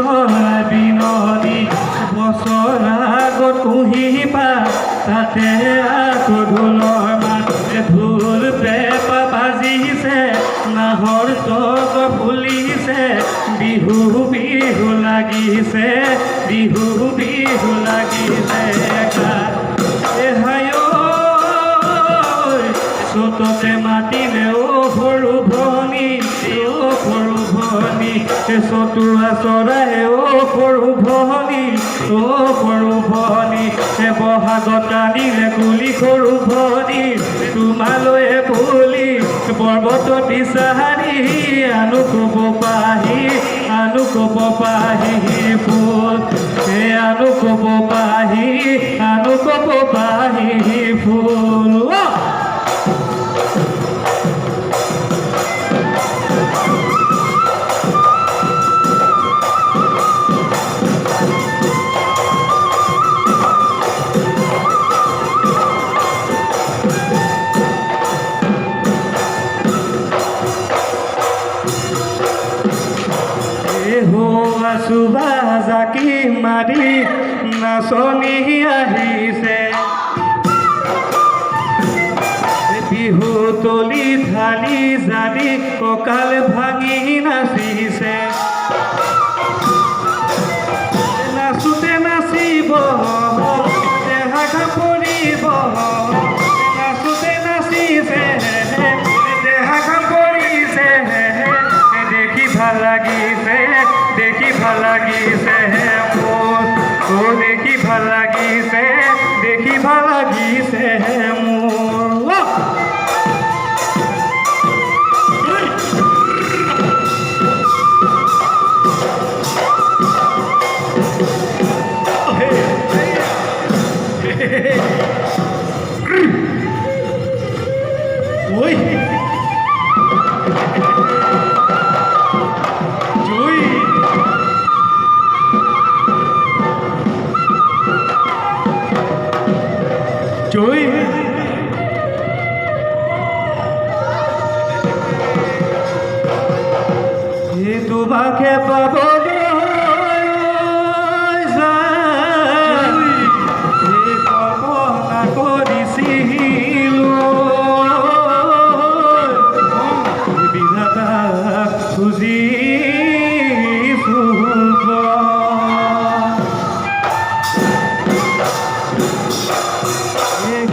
চৰাই বিননি বছৰ আগত কুঁহিপা তাতে আকৌ ঢোলৰ মাত ঢোল পেঁপা বাজিছে নাহৰ জগ ফুলিছে বিহু বিহু লাগিছে বিহু বিহু লাগিছে চততে মাতিলে সৰু ভনী চতুৱা চৰাই সৰু ভনী বহাগত টানিলে কুলি সৰু ভনী তোমালৈ বুলি পৰ্বত বিচাৰি আনো কব পাহি ফুল আনো কব পাহি ফুল চুবা জাকি মাৰি নাচনি আহিছে বিহু তলি ঢালি জানি কঁকাল ভাঙি নাচিছে নাচোতে নাচিব দেহা কাপৰিব নাচোতে নাচিছে দেহা কাপৰিছে দেখি ভাল লাগিছে দেখি ভাল লাগিছে মোৰ দেখি ভাল লাগিছে মোৰ তোমাকে পাবলৈ কল্পনা কৰিছিলোঁ বিধাতাক খুজিছোঁ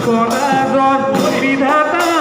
কণাগত বিধাতায়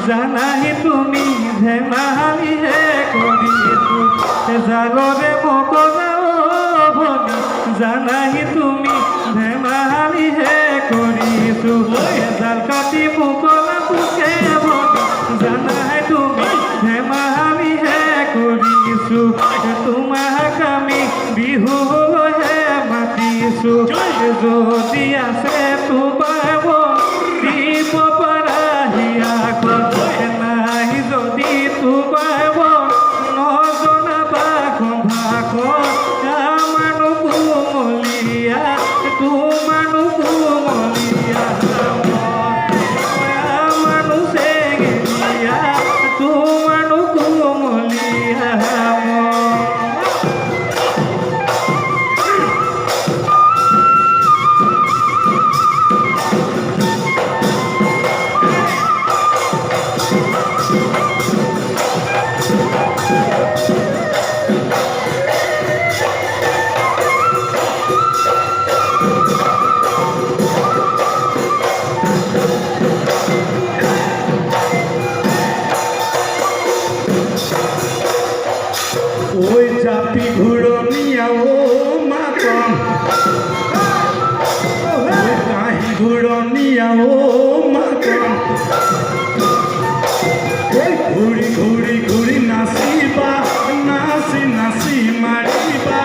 জানাহি তুমি ধেমালিহে কৰিছো জালৰে মকলা ভনী জানাহি তুমি ধেমালিহে কৰিছো জাল কাটি মকলা পোকে ভনী জানাহি তুমি ধেমালিহে কৰিছো তোমাক আমি বিহুলৈহে মাতিছো যদি আছে তোমাৰ দিব পাৰা নাই যদি তোমাৰ নজনাবা ভাষ আমানো কোমলীয়া তোমানো কোমলীয়া আমানো চেঙেলীয়া তোমানো কোমলীয়া রনিয়া ও মাখন ঘুরি ঘুরি ঘুরি নাচিবা নাচি নাচি মাৰিবা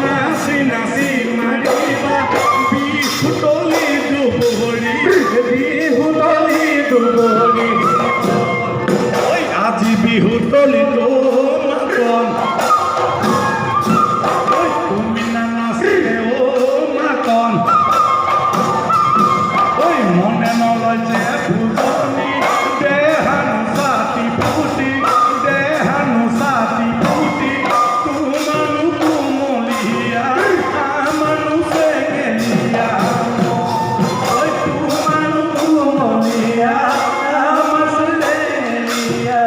নাচি নাচি মাৰিবা বিহুতলি দুবৰি বিহুতলি দুবৰি আজি বিহুতলি তো মাখন তুমি নানাচিলে ও মাখন মনে নলয় যে ফুলনি দেহানো সাথী ফুটি দেহানো সাথী ফুটি তোমানু কুমলিয়া আমানু সেগেলিয়া ওই তোমানু কুমলিয়া আমার সেগেলিয়া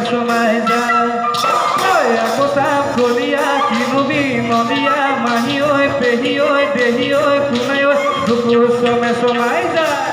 সোমাই যায় আকৌ চাপ কলিয়া কি নবী নদিয়া মাহী ঐ পেহী ঐ দেহী ঐ কোনাই ঐ কুকুৰ চমে সোমাই যায়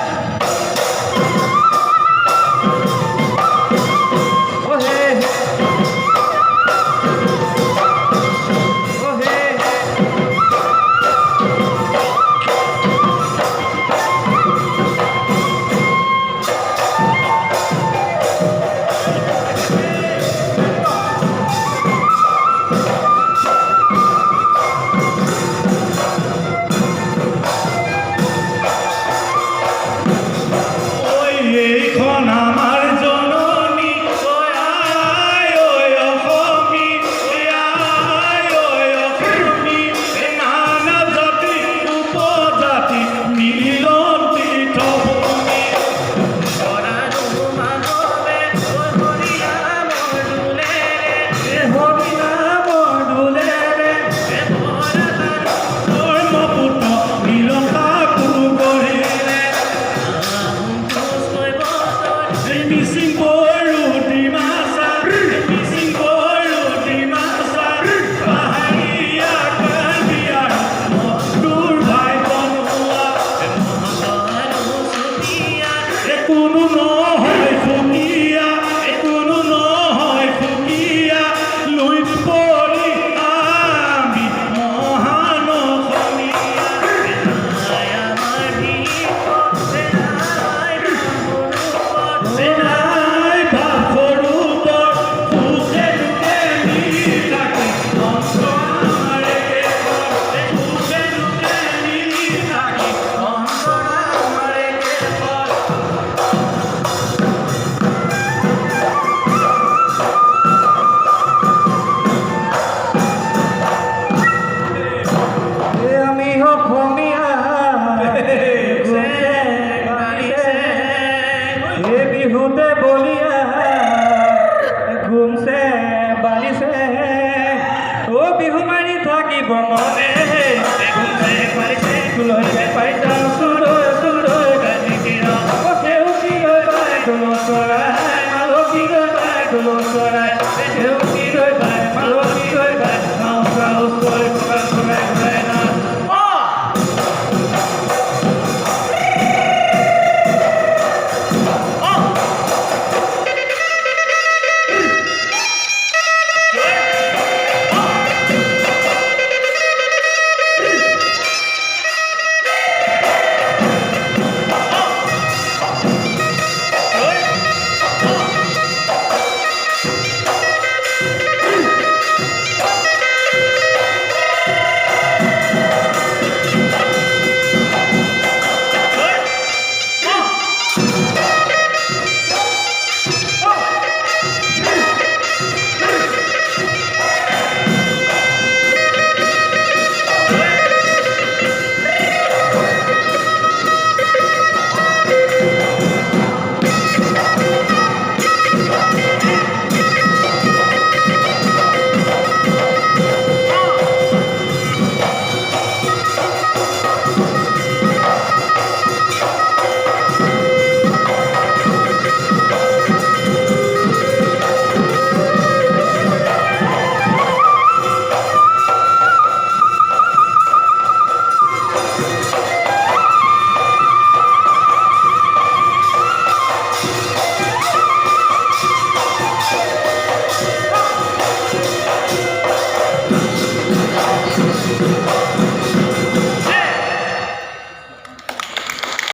একবাৰে ফুল হয়েছে